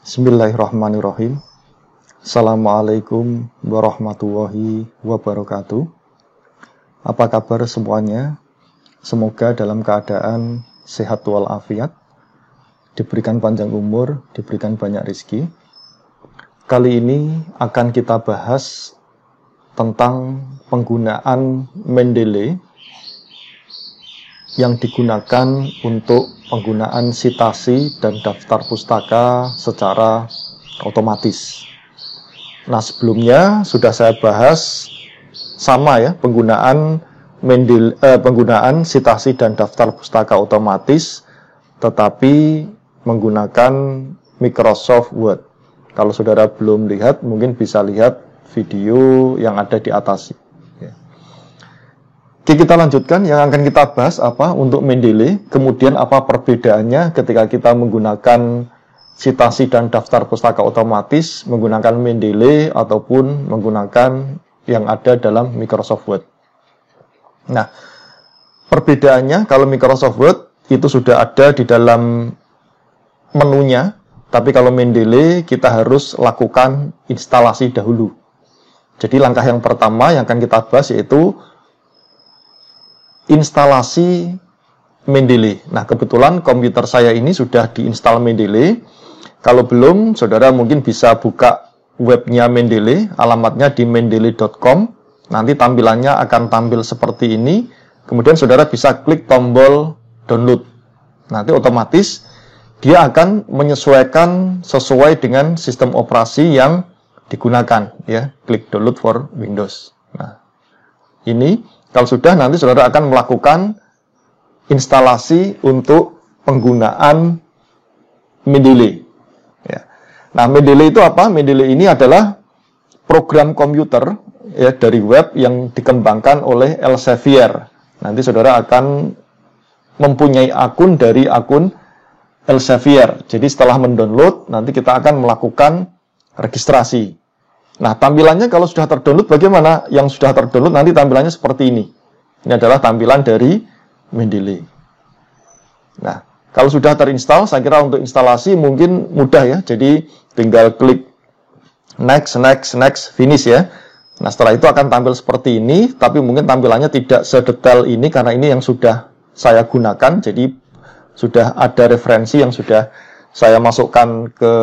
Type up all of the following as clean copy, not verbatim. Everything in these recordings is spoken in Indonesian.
Bismillahirrahmanirrahim. Assalamualaikum warahmatullahi wabarakatuh. Apa kabar semuanya? Semoga dalam keadaan sehat walafiat, diberikan panjang umur, diberikan banyak rezeki. Kali ini akan kita bahas tentang penggunaan Mendeley yang digunakan untuk penggunaan sitasi dan daftar pustaka secara otomatis. Nah, sebelumnya sudah saya bahas sama ya, penggunaan sitasi dan daftar pustaka otomatis, tetapi menggunakan Microsoft Word. Kalau saudara belum lihat, mungkin bisa lihat video yang ada di atas. Oke, kita lanjutkan. Yang akan kita bahas apa untuk Mendeley, kemudian apa perbedaannya ketika kita menggunakan sitasi dan daftar pustaka otomatis, menggunakan Mendeley ataupun menggunakan yang ada dalam Microsoft Word. Nah, perbedaannya kalau Microsoft Word itu sudah ada di dalam menunya, tapi kalau Mendeley kita harus lakukan instalasi dahulu. Jadi langkah yang pertama yang akan kita bahas yaitu instalasi Mendeley. Nah, kebetulan komputer saya ini sudah diinstal Mendeley. Kalau belum, saudara mungkin bisa buka webnya Mendeley, alamatnya di mendeley.com. Nanti tampilannya akan tampil seperti ini. Kemudian saudara bisa klik tombol download. Nanti otomatis dia akan menyesuaikan sesuai dengan sistem operasi yang digunakan. Ya, klik download for Windows. Nah, ini kalau sudah, nanti saudara akan melakukan instalasi untuk penggunaan Mendeley. Ya. Nah, Mendeley itu apa? Mendeley ini adalah program komputer ya, dari web yang dikembangkan oleh Elsevier. Nanti saudara akan mempunyai akun dari akun Elsevier. Jadi setelah mendownload, nanti kita akan melakukan registrasi. Nah, tampilannya kalau sudah terdownload bagaimana? Yang sudah terdownload nanti tampilannya seperti ini. Ini adalah tampilan dari Mendeley. Nah, kalau sudah terinstall, saya kira untuk instalasi mungkin mudah ya. Jadi tinggal klik next, finish ya. Nah, setelah itu akan tampil seperti ini, tapi mungkin tampilannya tidak sedetail ini karena ini yang sudah saya gunakan. Jadi sudah ada referensi yang sudah saya masukkan ke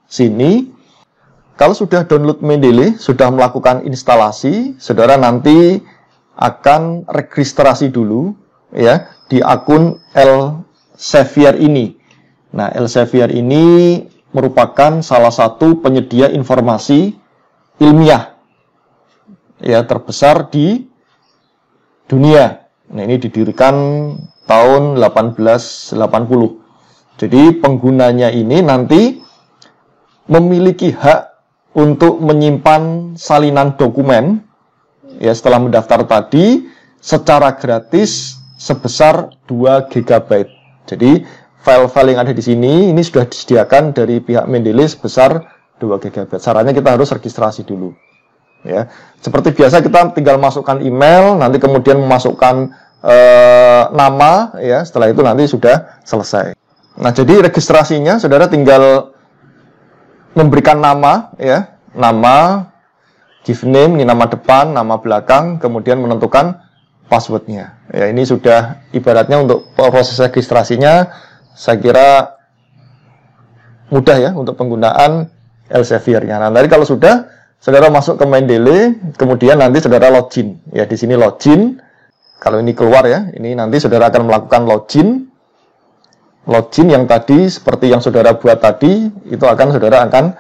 sini. Kalau sudah download Mendeley, sudah melakukan instalasi, saudara nanti akan registrasi dulu ya di akun Elsevier ini. Nah, Elsevier ini merupakan salah satu penyedia informasi ilmiah ya terbesar di dunia. Nah, ini didirikan tahun 1880. Jadi penggunanya ini nanti memiliki hak untuk menyimpan salinan dokumen ya setelah mendaftar tadi secara gratis sebesar 2 GB. Jadi file-file yang ada di sini ini sudah disediakan dari pihak Mendeley sebesar 2 GB. Caranya kita harus registrasi dulu. Ya. Seperti biasa kita tinggal masukkan email, nanti kemudian memasukkan nama ya, setelah itu nanti sudah selesai. Nah, jadi registrasinya saudara tinggal memberikan nama, ya, nama, give name, ini nama depan, nama belakang, kemudian menentukan passwordnya. Ya, ini sudah ibaratnya untuk proses registrasinya, saya kira mudah ya untuk penggunaan Elsevier-nya. Nah, tadi kalau sudah, saudara masuk ke Mendeley, kemudian nanti saudara login. Ya, di sini login. Kalau ini keluar ya, ini nanti saudara akan melakukan login. Login yang tadi seperti yang saudara buat tadi, itu saudara akan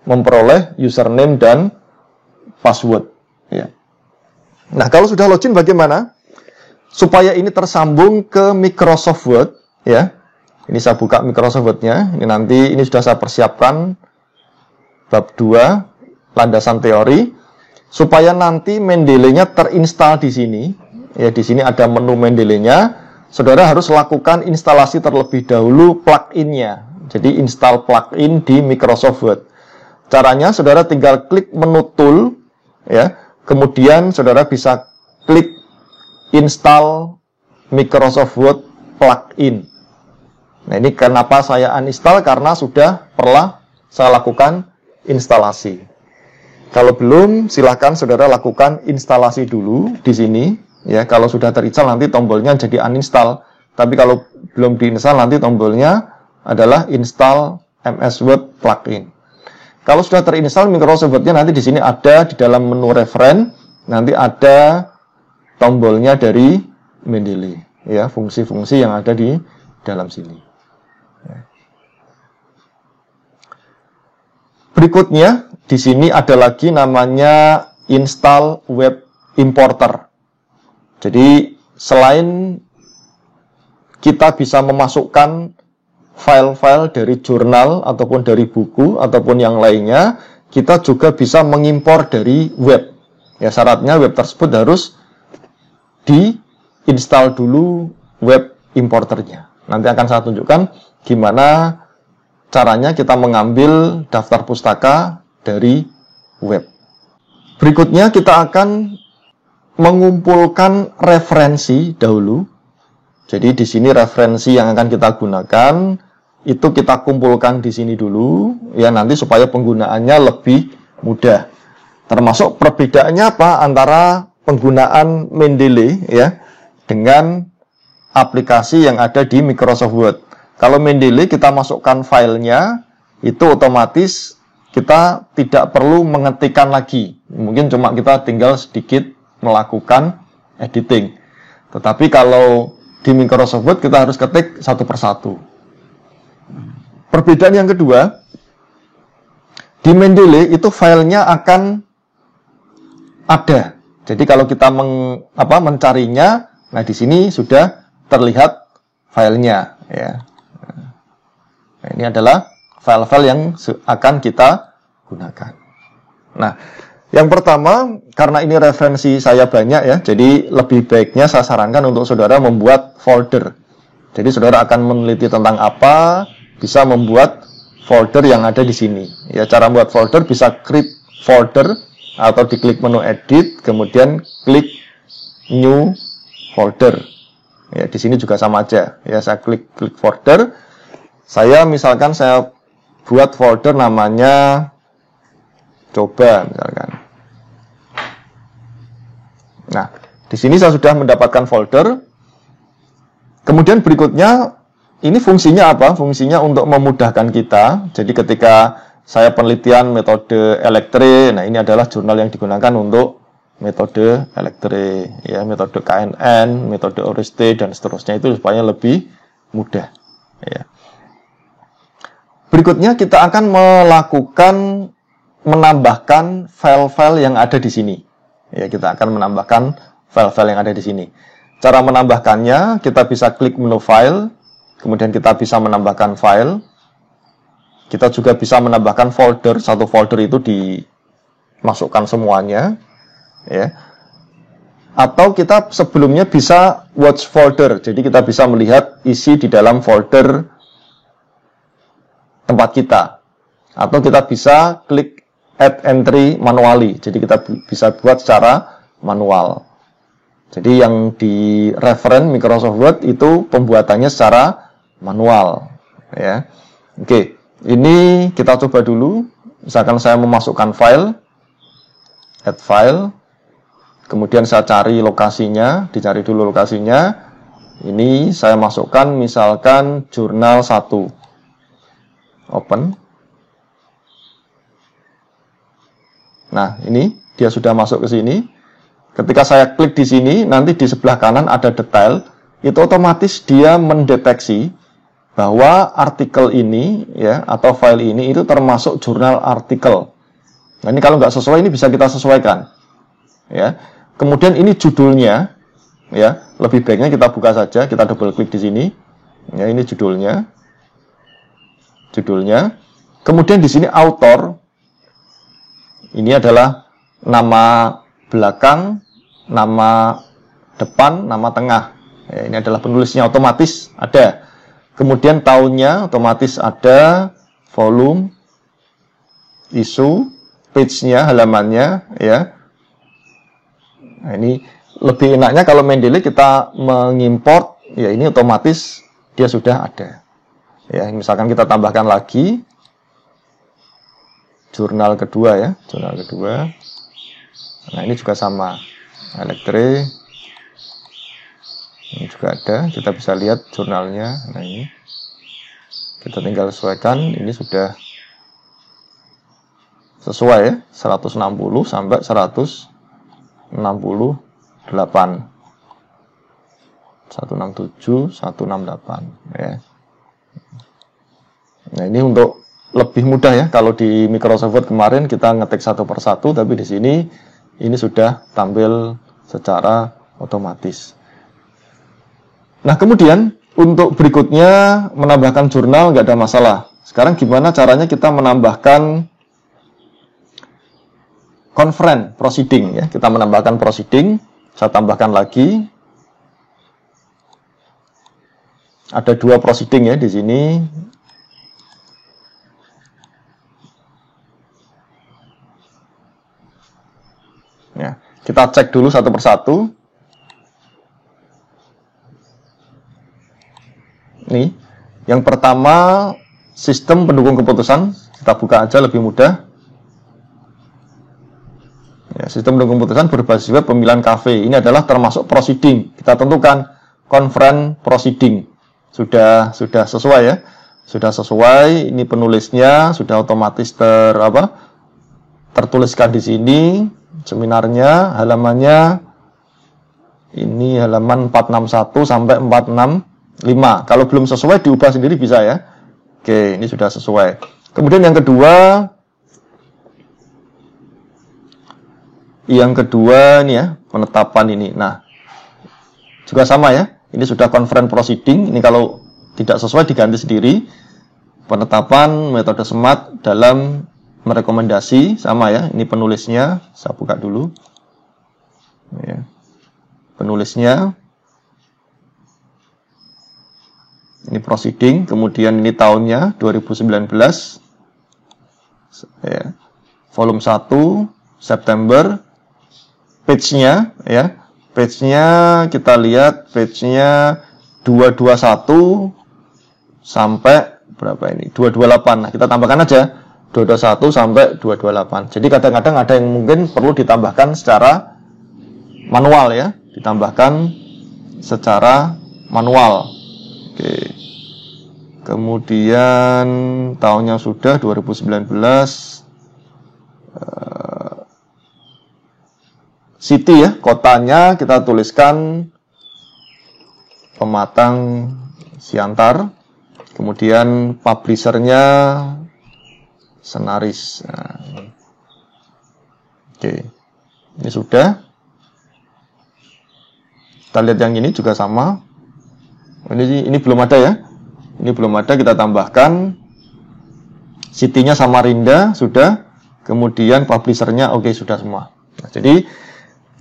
memperoleh username dan password. Ya. Nah, kalau sudah login bagaimana? Supaya ini tersambung ke Microsoft Word, ya. Ini saya buka Microsoft Word-nya. Ini nanti ini sudah saya persiapkan bab 2 landasan teori supaya nanti Mendeley-nya terinstall di sini. Ya, di sini ada menu Mendeley-nya. Saudara harus lakukan instalasi terlebih dahulu plugin-nya. Jadi install plugin di Microsoft Word. Caranya saudara tinggal klik menu tool ya. Kemudian saudara bisa klik install Microsoft Word plugin. Nah, ini kenapa saya uninstall karena sudah pernah saya lakukan instalasi. Kalau belum, silahkan saudara lakukan instalasi dulu di sini. Ya, kalau sudah terinstall nanti tombolnya jadi uninstall. Tapi kalau belum diinstal nanti tombolnya adalah install MS Word plugin. Kalau sudah terinstall Microsoft Word-nya nanti di sini ada di dalam menu referen, nanti ada tombolnya dari Mendeley. Ya, fungsi-fungsi yang ada di dalam sini. Berikutnya di sini ada lagi namanya install web importer. Jadi selain kita bisa memasukkan file-file dari jurnal ataupun dari buku ataupun yang lainnya, kita juga bisa mengimpor dari web. Ya, syaratnya web tersebut harus diinstal dulu web importernya. Nanti akan saya tunjukkan gimana caranya kita mengambil daftar pustaka dari web. Berikutnya kita akan mengumpulkan referensi dahulu. Jadi di sini referensi yang akan kita gunakan itu kita kumpulkan di sini dulu ya, nanti supaya penggunaannya lebih mudah. Termasuk perbedaannya apa antara penggunaan Mendeley ya dengan aplikasi yang ada di Microsoft Word. Kalau Mendeley kita masukkan filenya, itu otomatis kita tidak perlu mengetikkan lagi. Mungkin cuma kita tinggal sedikit melakukan editing. Tetapi kalau di Microsoft Word kita harus ketik satu persatu. Perbedaan yang kedua, di Mendeley itu filenya akan ada. Jadi kalau kita mencarinya, nah di sini sudah terlihat filenya ya. Nah, ini adalah file-file yang akan kita gunakan. Nah, yang pertama, karena ini referensi saya banyak ya, jadi lebih baiknya saya sarankan untuk saudara membuat folder. Jadi saudara akan meneliti tentang apa, bisa membuat folder yang ada di sini. Ya, cara membuat folder bisa create folder atau diklik menu edit, kemudian klik new folder. Ya, di sini juga sama aja. Ya, saya klik folder. Saya misalkan saya buat folder namanya coba misalkan. Nah, di sini saya sudah mendapatkan folder. Kemudian berikutnya, ini fungsinya apa? Fungsinya untuk memudahkan kita. Jadi ketika saya penelitian metode Electre, nah ini adalah jurnal yang digunakan untuk metode Electre, ya, metode KNN, metode Oreste, dan seterusnya itu supaya lebih mudah. Ya. Berikutnya kita akan menambahkan file-file yang ada di sini. Ya, kita akan menambahkan file-file yang ada di sini. Cara menambahkannya, kita bisa klik menu file, kemudian kita bisa menambahkan file. Kita juga bisa menambahkan folder, satu folder itu dimasukkan semuanya. Ya. Atau kita sebelumnya bisa watch folder, jadi kita bisa melihat isi di dalam folder tempat kita. Atau kita bisa klik add entry manually, jadi kita bisa buat secara manual. Jadi yang di referen Microsoft Word itu pembuatannya secara manual. Ya. Oke, ini kita coba dulu. Misalkan saya memasukkan file, add file, kemudian saya cari lokasinya, dicari dulu lokasinya. Ini saya masukkan misalkan jurnal 1. Open. Nah, ini dia sudah masuk ke sini. Ketika saya klik di sini, nanti di sebelah kanan ada detail. Itu otomatis dia mendeteksi bahwa artikel ini ya atau file ini itu termasuk jurnal artikel. Nah, ini kalau nggak sesuai ini bisa kita sesuaikan. Ya. Kemudian ini judulnya, ya lebih baiknya kita buka saja. Kita double klik di sini. Ya, ini judulnya. Kemudian di sini author. Ini adalah nama belakang, nama depan, nama tengah. Ya, ini adalah penulisnya otomatis ada. Kemudian tahunnya otomatis ada, volume, isu, page-nya, halamannya, ya. Nah, ini lebih enaknya kalau Mendeley kita mengimport, ya ini otomatis dia sudah ada. Ya, misalkan kita tambahkan lagi. jurnal kedua ya, jurnal kedua. Nah, ini juga sama, Elektre. Ini juga ada, kita bisa lihat jurnalnya. Nah, ini kita tinggal sesuaikan. Ini sudah sesuai ya, 160 sampai 168, 167, 168 ya. Nah, ini untuk lebih mudah ya. Kalau di Microsoft Word kemarin kita ngetik satu persatu, tapi di sini ini sudah tampil secara otomatis. Nah, kemudian untuk berikutnya menambahkan jurnal nggak ada masalah. Sekarang gimana caranya kita menambahkan conference proceeding ya? Kita menambahkan proceeding. Saya tambahkan lagi. Ada 2 proceeding ya di sini. Ya, kita cek dulu satu persatu. Nih, yang pertama sistem pendukung keputusan. Kita buka aja lebih mudah. Ya, sistem pendukung keputusan berbasis web pemilihan kafe. Ini adalah termasuk proceeding. Kita tentukan conference proceeding. Sudah sesuai ya. Sudah sesuai. Ini penulisnya sudah otomatis tertuliskan di sini. Seminarnya, halamannya ini halaman 461 sampai 465. Kalau belum sesuai diubah sendiri bisa ya. Oke, ini sudah sesuai. Kemudian yang kedua ini ya, penetapan ini. Nah, juga sama ya. Ini sudah conference proceeding. Ini kalau tidak sesuai diganti sendiri. Penetapan metode SMART dalam merekomendasi sama ya. Ini penulisnya, saya buka dulu. Ya. Penulisnya. Ini proceeding, kemudian ini tahunnya 2019. Ya. Volume 1 September. Page-nya ya. Page-nya kita lihat page-nya 221 sampai berapa ini? 228. Nah, kita tambahkan aja 221 sampai 228. Jadi kadang-kadang ada yang mungkin perlu ditambahkan secara manual ya, ditambahkan secara manual. Oke. Kemudian tahunnya sudah 2019. City ya, kotanya kita tuliskan Pematang Siantar. Kemudian publishernya Senaris. Nah, oke, ini sudah. Kita lihat yang ini juga sama. Ini belum ada ya. Ini belum ada, kita tambahkan. City-nya Samarinda sudah. Kemudian publishernya oke, sudah semua. Nah, jadi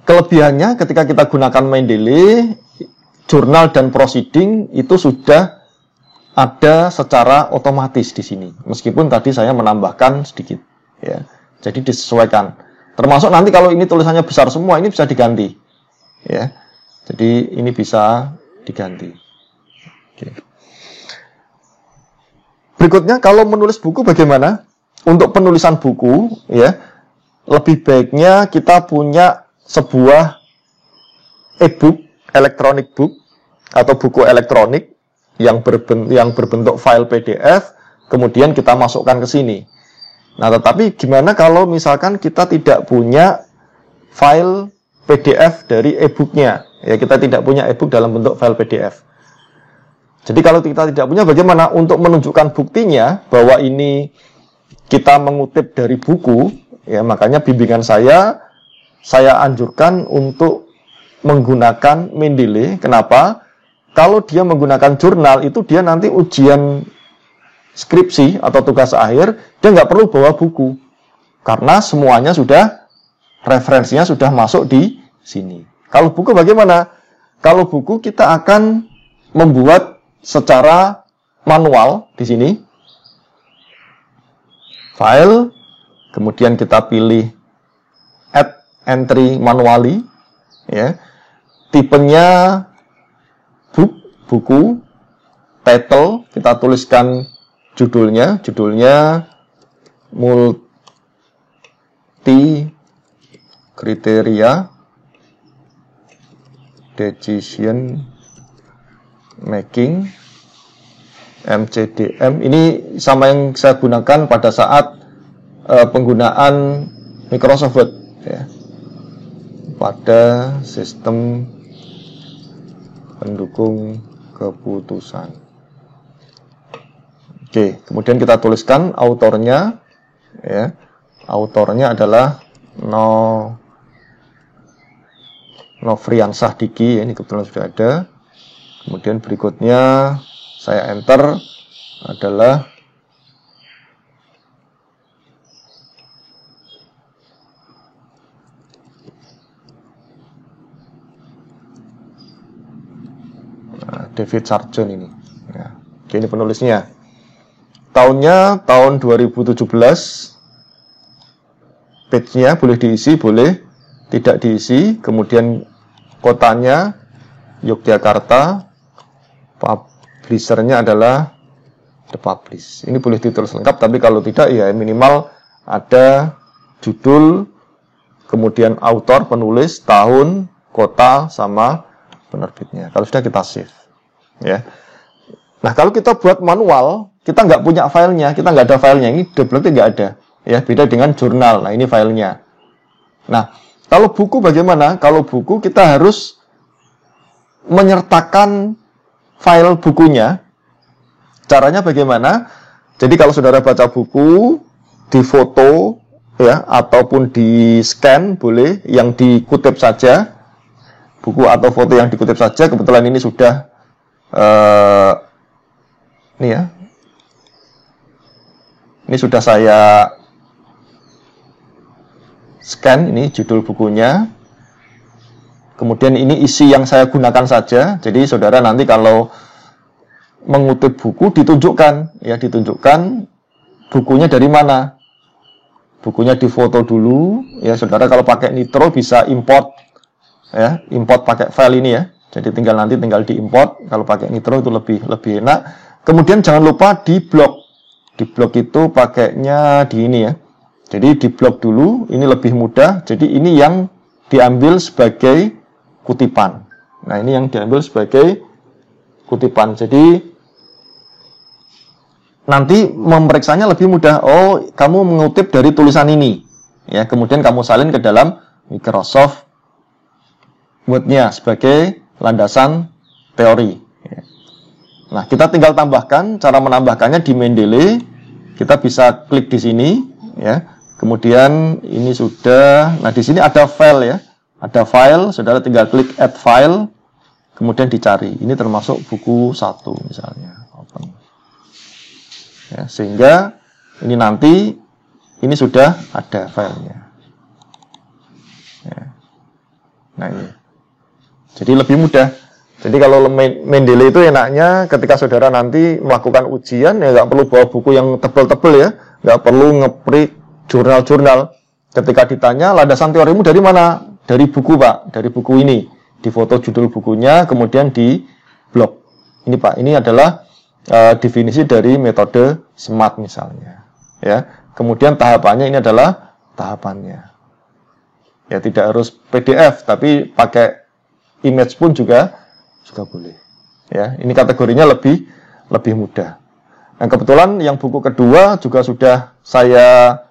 kelebihannya ketika kita gunakan Mendeley, jurnal dan proceeding itu sudah ada secara otomatis di sini. Meskipun tadi saya menambahkan sedikit, ya. Jadi disesuaikan. Termasuk nanti kalau ini tulisannya besar semua, ini bisa diganti, ya. Jadi ini bisa diganti. Oke. Berikutnya kalau menulis buku bagaimana? Untuk penulisan buku, ya, lebih baiknya kita punya sebuah e-book, electronic book, atau buku elektronik yang berbentuk file PDF, kemudian kita masukkan ke sini. Nah, tetapi gimana kalau misalkan kita tidak punya file PDF dari e-booknya? Ya, kita tidak punya e-book dalam bentuk file PDF. Jadi kalau kita tidak punya, bagaimana untuk menunjukkan buktinya bahwa ini kita mengutip dari buku? Ya, makanya bimbingan saya anjurkan untuk menggunakan Mendeley. Kenapa? Kalau dia menggunakan jurnal, itu dia nanti ujian skripsi atau tugas akhir, dia nggak perlu bawa buku. Karena semuanya sudah, referensinya sudah masuk di sini. Kalau buku bagaimana? Kalau buku kita akan membuat secara manual di sini. File, kemudian kita pilih add entry manually, ya. Tipenya book, buku, title, kita tuliskan judulnya kriteria decision making MCDM. Ini sama yang saya gunakan pada saat penggunaan Microsoft Word ya, pada sistem pendukung keputusan. Oke, kemudian kita tuliskan autornya ya. Autornya adalah Nofriansah Diki, ini kebetulan sudah ada. Kemudian berikutnya saya enter adalah David Sarjon ini. Ya, ini penulisnya. Tahunnya tahun 2017. Page-nya boleh diisi, boleh tidak diisi. Kemudian kotanya Yogyakarta. Publisher-nya adalah The Publish. Ini boleh ditulis lengkap, tapi kalau tidak ya minimal ada judul, kemudian autor, penulis, tahun, kota, sama penerbitnya. Kalau sudah kita save. Ya. Nah, kalau kita buat manual, kita nggak punya filenya, kita nggak ada filenya, ini double-nya nggak ada. Ya, beda dengan jurnal. Nah, ini filenya. Nah, kalau buku bagaimana? Kalau buku kita harus menyertakan file bukunya. Caranya bagaimana? Jadi kalau saudara baca buku, difoto ya, ataupun di scan boleh, yang dikutip saja. Buku atau foto yang dikutip saja. Kebetulan ini sudah ini ya. Ini sudah saya scan, ini judul bukunya. Kemudian ini isi yang saya gunakan saja. Jadi saudara nanti kalau mengutip buku ditunjukkan, ya ditunjukkan bukunya dari mana. Bukunya difoto dulu, ya saudara kalau pakai Nitro bisa import, ya import pakai file ini ya. Jadi tinggal diimport. Kalau pakai Nitro itu lebih enak. Kemudian jangan lupa di blok. Di blok itu pakainya di ini ya. Jadi di blok dulu, ini lebih mudah. Jadi ini yang diambil sebagai kutipan. Nah, ini yang diambil sebagai kutipan. Jadi nanti memeriksanya lebih mudah. Oh, kamu mengutip dari tulisan ini. Ya, kemudian kamu salin ke dalam Microsoft Word-nya sebagai landasan teori. Nah, kita tinggal tambahkan. Cara menambahkannya di Mendeley. Kita bisa klik di sini, ya. Kemudian ini sudah. Nah, di sini ada file ya. Ada file. Saudara tinggal klik add file. Kemudian dicari. Ini termasuk buku 1 misalnya. Open. Ya, sehingga ini nanti ini sudah ada filenya. Ya. Nah, ini. Jadi lebih mudah. Jadi kalau Mendeley itu enaknya ketika saudara nanti melakukan ujian ya nggak perlu bawa buku yang tebel-tebel ya, nggak perlu ngeprint jurnal-jurnal. Ketika ditanya landasan teorimu dari mana? Dari buku Pak, dari buku ini. Difoto judul bukunya, kemudian di blok. Ini Pak, ini adalah definisi dari metode SMART misalnya. Ya, kemudian tahapannya ini adalah tahapannya. Ya tidak harus PDF, tapi pakai image pun juga boleh. Ya, ini kategorinya lebih mudah. Nah, kebetulan yang buku kedua juga sudah saya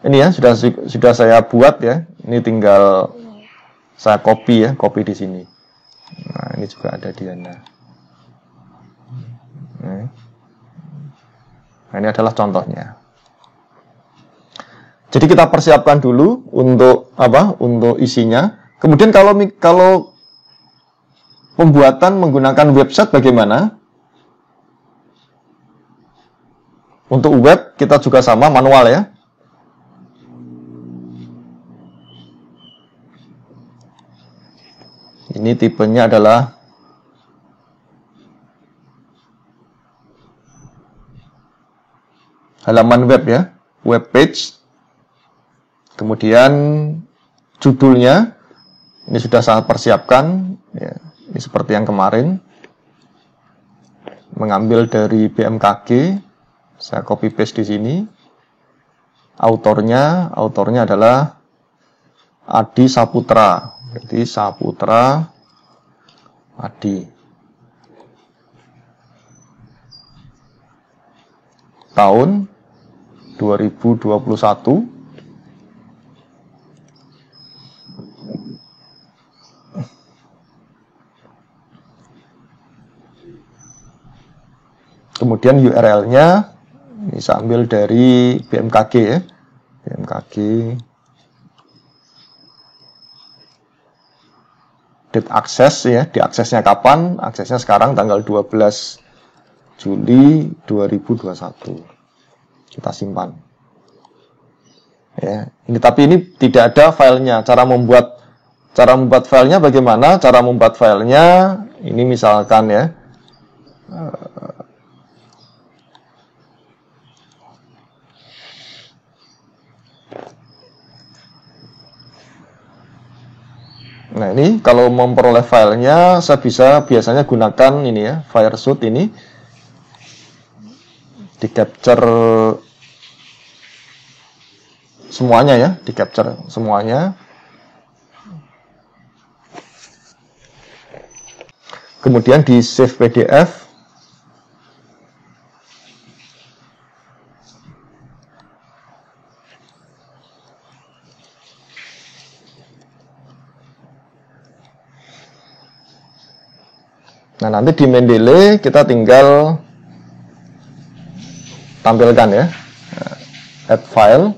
ini ya, sudah saya buat ya. Ini tinggal saya copy di sini. Nah, ini juga ada Diana. Nah, ini adalah contohnya. Jadi kita persiapkan dulu untuk apa? Untuk isinya. Kemudian kalau pembuatan menggunakan website bagaimana? Untuk web kita juga sama manual ya. Ini tipenya adalah halaman web ya, web page. Kemudian judulnya ini sudah saya persiapkan ya. Ini seperti yang kemarin, mengambil dari BMKG, saya copy paste di sini. autornya adalah Adi Saputra. Jadi Saputra Adi. Tahun 2021. Kemudian URL-nya bisa ambil dari BMKG ya. BMKG. Date akses ya, diaksesnya kapan? Aksesnya sekarang tanggal 12 Juli 2021. Kita simpan. Ya, tapi ini tidak ada filenya. Cara membuat filenya bagaimana? Cara membuat filenya ini misalkan ya. Nah ini kalau memperoleh filenya saya bisa biasanya gunakan ini ya, FireShoot ini di capture semuanya ya, di capture semuanya. Kemudian di save PDF. Nah, nanti di Mendeley kita tinggal tampilkan ya, add file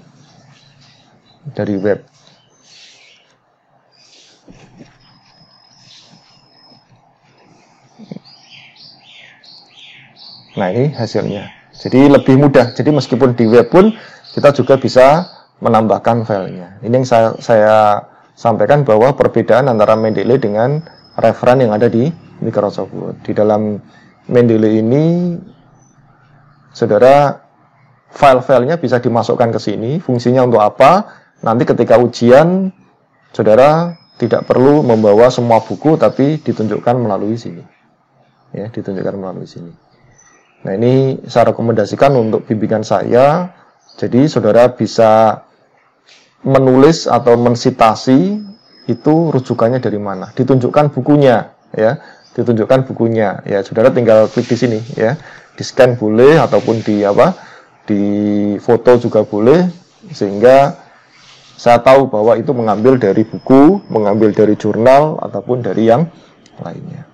dari web. Nah, ini hasilnya. Jadi lebih mudah. Jadi meskipun di web pun kita juga bisa menambahkan filenya. Ini yang saya sampaikan bahwa perbedaan antara Mendeley dengan referen yang ada di Microsoft Word. Di dalam Mendeley ini, saudara, file-filenya bisa dimasukkan ke sini. Fungsinya untuk apa? Nanti ketika ujian, saudara tidak perlu membawa semua buku, tapi ditunjukkan melalui sini. Ya, ditunjukkan melalui sini. Nah, ini saya rekomendasikan untuk bimbingan saya. Jadi, saudara bisa menulis atau mensitasi itu rujukannya dari mana. Ditunjukkan bukunya, ya. Ditunjukkan bukunya ya, saudara tinggal klik di sini ya, di scan boleh ataupun di foto juga boleh, sehingga saya tahu bahwa itu mengambil dari buku, mengambil dari jurnal ataupun dari yang lainnya.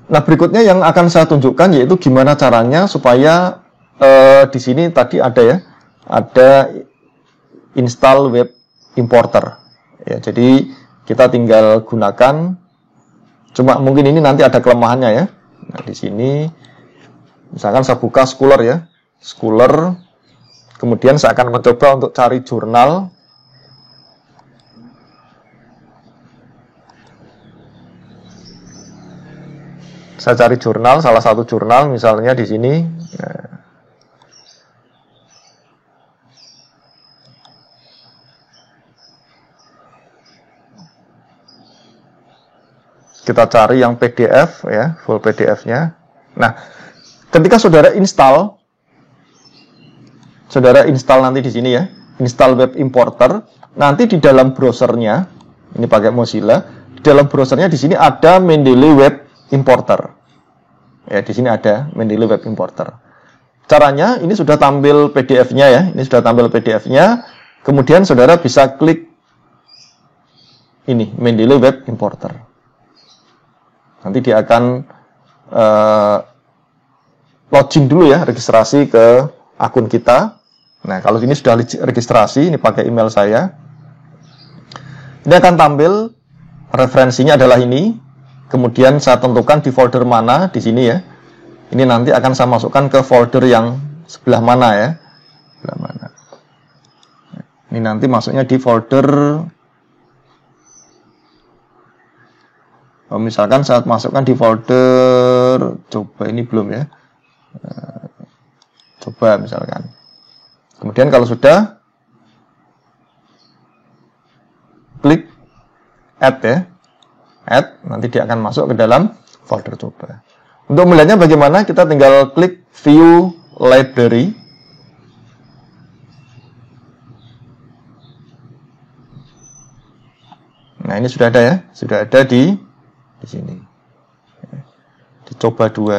Nah, berikutnya yang akan saya tunjukkan yaitu gimana caranya supaya di sini tadi ada ya, ada install web importer ya, jadi kita tinggal gunakan. Cuma mungkin ini nanti ada kelemahannya ya. Nah, di sini misalkan saya buka Scholar ya. Scholar. Kemudian saya akan mencoba untuk cari jurnal. Saya cari jurnal, salah satu jurnal misalnya di sini. Nah. Kita cari yang PDF ya, full PDF-nya. Nah, ketika saudara install nanti di sini ya, install web importer, nanti di dalam browsernya, ini pakai Mozilla, di dalam browsernya di sini ada Mendeley Web Importer. Ya, di sini ada Mendeley Web Importer. Caranya ini sudah tampil PDF-nya ya, ini sudah tampil PDF-nya. Kemudian saudara bisa klik ini Mendeley Web Importer. Nanti dia akan login dulu ya, registrasi ke akun kita. Nah, kalau ini sudah registrasi, ini pakai email saya. Ini akan tampil, referensinya adalah ini. Kemudian saya tentukan di folder mana, di sini ya. Ini nanti akan saya masukkan ke folder yang sebelah mana ya. Sebelah mana. Ini nanti masuknya di folder, misalkan saya masukkan di folder, coba ini belum ya. Coba misalkan. Kemudian kalau sudah, klik add ya. Add, nanti dia akan masuk ke dalam folder coba. Untuk melihatnya bagaimana, kita tinggal klik view library. Nah, ini sudah ada ya, sudah ada di sini. Dicoba 2,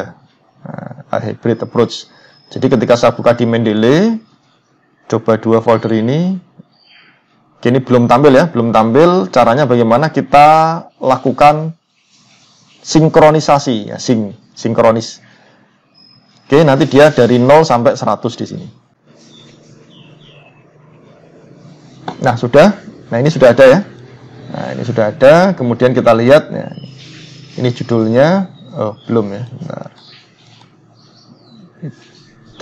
a hybrid approach. Jadi ketika saya buka di Mendeley, coba 2 folder ini belum tampil ya, belum tampil. Caranya bagaimana kita lakukan sinkronisasi ya, sinkronis. Oke, nanti dia dari 0 sampai 100 di sini. Nah, sudah. Nah, ini sudah ada ya. Nah, ini sudah ada. Kemudian kita lihat ya, ini judulnya. Oh, belum ya. Bentar.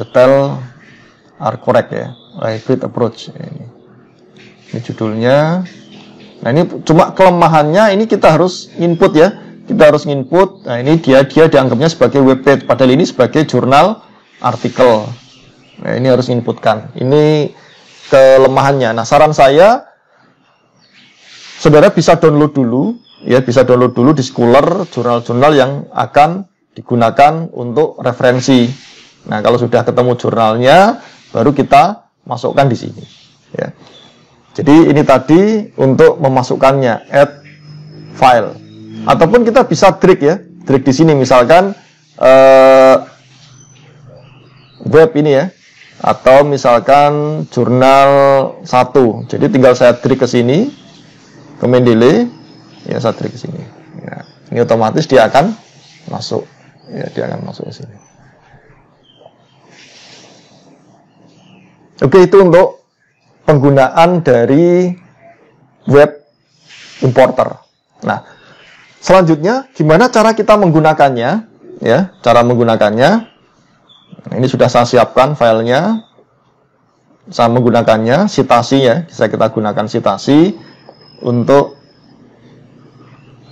Detail are correct ya. Hybrid approach ini judulnya. Nah, ini cuma kelemahannya ini kita harus input ya. Kita harus input. Nah, ini dia dianggapnya sebagai web page, padahal ini sebagai jurnal artikel. Nah, ini harus inputkan. Ini kelemahannya. Nah, saran saya saudara bisa download dulu ya, bisa download dulu di Scholar jurnal-jurnal yang akan digunakan untuk referensi. Nah, kalau sudah ketemu jurnalnya, baru kita masukkan di sini. Ya. Jadi ini tadi untuk memasukkannya, add file. Ataupun kita bisa drag ya, drag di sini misalkan web ini ya, atau misalkan jurnal 1. Jadi tinggal saya drag ke sini, ke Mendeley, ya saya drag ke sini. Ya, ini otomatis dia akan masuk, ya dia akan masuk ke sini. Oke, itu untuk penggunaan dari web importer. Nah, selanjutnya gimana cara kita menggunakannya? Ya, cara menggunakannya. Nah, ini sudah saya siapkan filenya. Saya menggunakannya citasi ya, bisa kita gunakan citasi untuk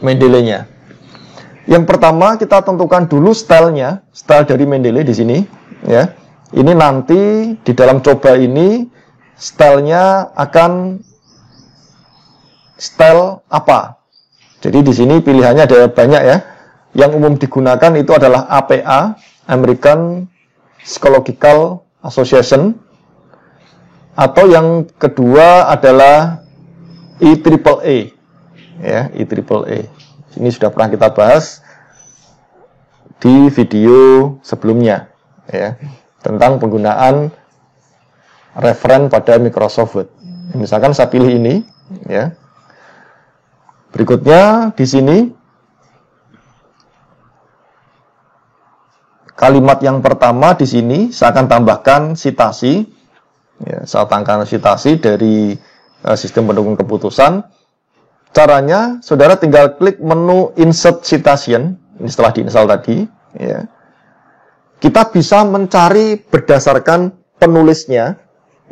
Mendeley-nya. Yang pertama kita tentukan dulu stylenya, style dari Mendeley di sini. Ya, ini nanti di dalam coba ini stylenya akan style apa? Jadi di sini pilihannya ada banyak ya. Yang umum digunakan itu adalah APA, American Psychological Association, atau yang kedua adalah IEEE. Ya, IEEE. Ini sudah pernah kita bahas di video sebelumnya ya, tentang penggunaan referen pada Microsoft Word. Misalkan saya pilih ini ya. Berikutnya di sini kalimat yang pertama di sini saya akan tambahkan citasi. Ya, saya tambahkan citasi dari sistem pendukung keputusan. Caranya, saudara tinggal klik menu Insert Citation, ini setelah diinstal tadi. Ya. Kita bisa mencari berdasarkan penulisnya,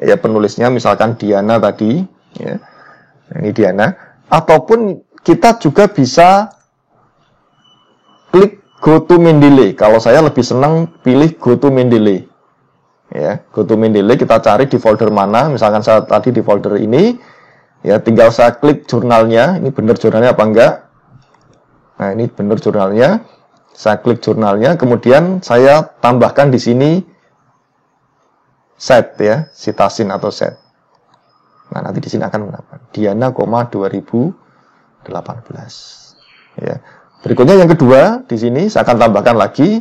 ya penulisnya misalkan Diana tadi, ya. Ini Diana. Ataupun kita juga bisa klik Go to Mendeley. Kalau saya lebih senang pilih Go to Mendeley. Ya, Go to Mendeley kita cari di folder mana. Misalkan saya tadi di folder ini. Ya, tinggal saya klik jurnalnya. Ini benar jurnalnya apa enggak? Nah, ini benar jurnalnya. Saya klik jurnalnya, kemudian saya tambahkan di sini set ya, citasin atau set. Nah, nanti di sini akan menambah Diana, 2018. Ya. Berikutnya yang kedua, di sini saya akan tambahkan lagi.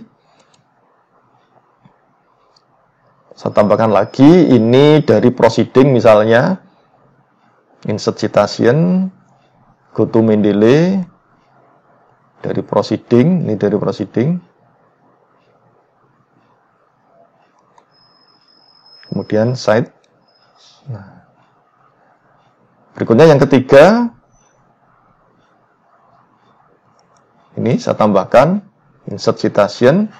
Saya tambahkan lagi ini dari proceeding misalnya. Insert citation, go to Mendeley, dari proceeding, ini dari proceeding. Kemudian cite. Nah. Berikutnya yang ketiga, ini saya tambahkan insert citation,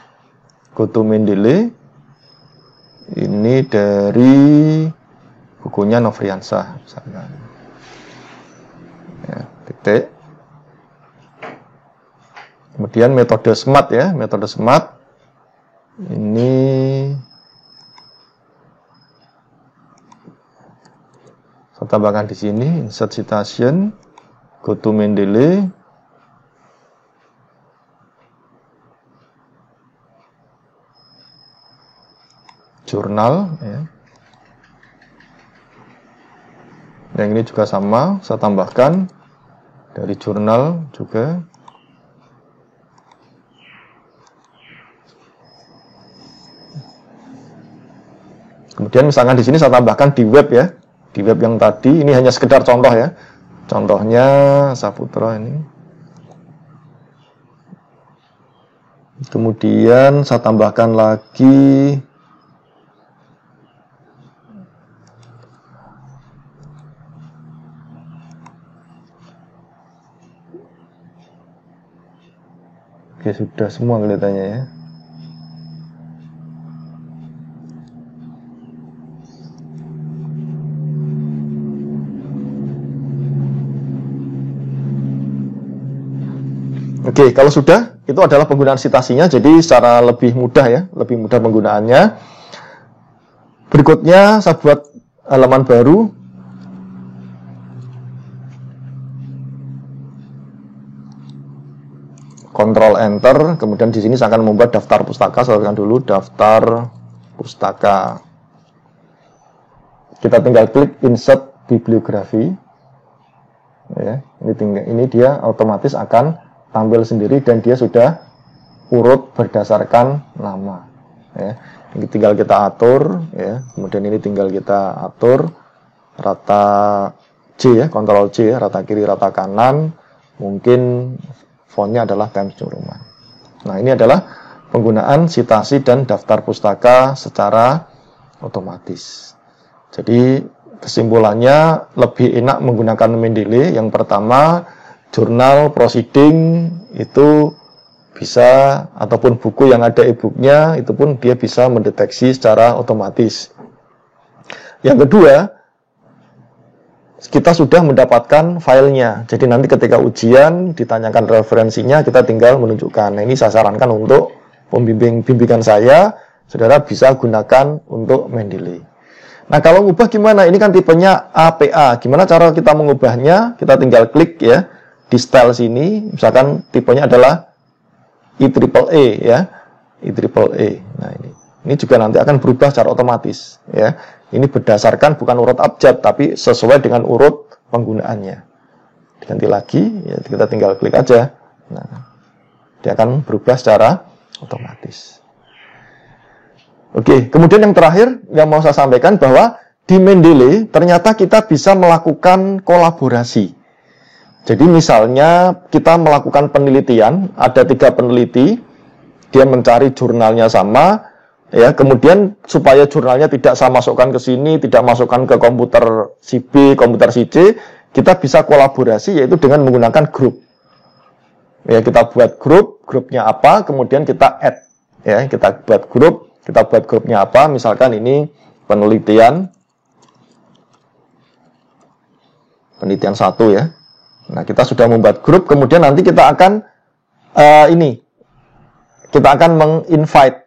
go to Mendeley. Ini dari bukunya Nofriansah misalkan. Ya, titik. Kemudian metode SMART ya, metode SMART. Ini saya tambahkan di sini insert citation, go to Mendeley. Jurnal ya. Yang ini juga sama, saya tambahkan dari jurnal juga. Kemudian misalkan di sini saya tambahkan di web ya, di web yang tadi. Ini hanya sekedar contoh ya. Contohnya Saputra ini. Kemudian saya tambahkan lagi oke, sudah semua kelihatannya ya. Oke, kalau sudah, itu adalah penggunaan citasinya, jadi secara lebih mudah ya, lebih mudah penggunaannya. Berikutnya, saya buat halaman baru. Ctrl Enter, kemudian di sini saya akan membuat daftar pustaka. Saya tekan dulu daftar pustaka. Kita tinggal klik Insert Bibliografi. Ya, ini dia otomatis akan tampil sendiri dan dia sudah urut berdasarkan nama. Ya, ini tinggal kita atur, ya. Kemudian ini tinggal kita atur rata J ya, Ctrl J ya, rata kiri, rata kanan. Mungkin fontnya adalah Times New Roman. Nah, ini adalah penggunaan citasi dan daftar pustaka secara otomatis. Jadi kesimpulannya lebih enak menggunakan Mendeley. Yang pertama, jurnal proceeding itu bisa, ataupun buku yang ada e-booknya itu pun dia bisa mendeteksi secara otomatis. Yang kedua, kita sudah mendapatkan filenya. Jadi nanti ketika ujian ditanyakan referensinya, kita tinggal menunjukkan. Nah, ini saya sarankan untuk bimbingan saya, saudara bisa gunakan untuk Mendeley. Nah, kalau ngubah gimana? Ini kan tipenya APA. Gimana cara kita mengubahnya? Kita tinggal klik ya di style sini, misalkan tipenya adalah IEEE ya, IEEE. Nah, ini juga nanti akan berubah secara otomatis ya. Ini berdasarkan bukan urut abjad, tapi sesuai dengan urut penggunaannya. Diganti lagi, ya kita tinggal klik aja. Nah, dia akan berubah secara otomatis. Oke, kemudian yang terakhir yang mau saya sampaikan bahwa di Mendeley ternyata kita bisa melakukan kolaborasi. Jadi misalnya kita melakukan penelitian, ada 3 peneliti, dia mencari jurnalnya sama, ya, kemudian supaya jurnalnya tidak saya masukkan ke sini, tidak masukkan ke komputer si B, komputer si C, kita bisa kolaborasi yaitu dengan menggunakan grup. Ya, kita buat grup, grupnya apa, kemudian kita add, ya, kita buat grupnya apa, misalkan ini penelitian 1 ya. Nah, kita sudah membuat grup, kemudian nanti kita akan kita akan meng-invite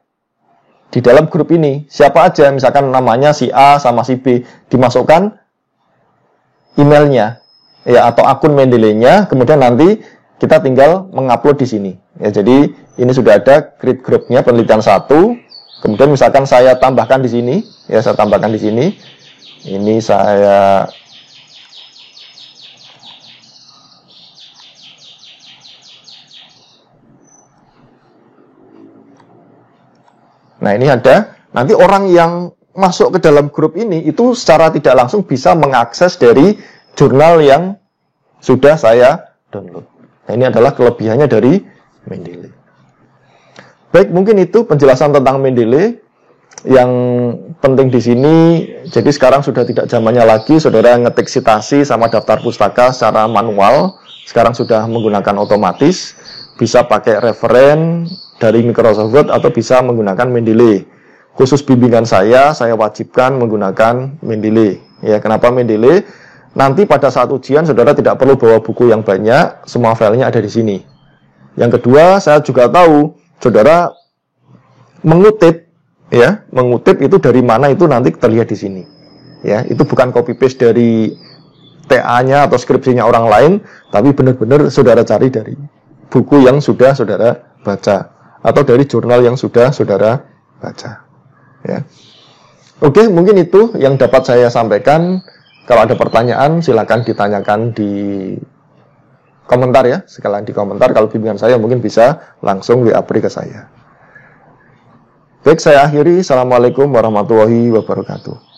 di dalam grup ini siapa aja, misalkan namanya si A sama si B, dimasukkan emailnya ya atau akun Mendeley-nya, kemudian nanti kita tinggal mengupload di sini. Ya, jadi ini sudah ada create grupnya penelitian 1. Kemudian misalkan saya tambahkan di sini, ya saya tambahkan di sini. Ini saya Nah, ini ada, nanti orang yang masuk ke dalam grup ini itu secara tidak langsung bisa mengakses dari jurnal yang sudah saya download. Nah, ini adalah kelebihannya dari Mendeley. Baik, mungkin itu penjelasan tentang Mendeley. Yang penting di sini, jadi sekarang sudah tidak zamannya lagi saudara ngetik citasi sama daftar pustaka secara manual. Sekarang sudah menggunakan otomatis, bisa pakai referen dari Microsoft Word atau bisa menggunakan Mendeley. Khusus bimbingan saya wajibkan menggunakan Mendeley. Ya, kenapa Mendeley? Nanti pada saat ujian saudara tidak perlu bawa buku yang banyak, semua filenya ada di sini. Yang kedua, saya juga tahu saudara mengutip itu dari mana itu nanti terlihat di sini. Ya, itu bukan copy paste dari TA-nya atau skripsinya orang lain, tapi benar-benar saudara cari dari buku yang sudah saudara baca atau dari jurnal yang sudah saudara baca. Ya. Oke, mungkin itu yang dapat saya sampaikan. Kalau ada pertanyaan, silakan ditanyakan di komentar ya, sekalian di komentar. Kalau bimbingan saya mungkin bisa langsung WA ke saya. Baik, saya akhiri. Assalamualaikum warahmatullahi wabarakatuh.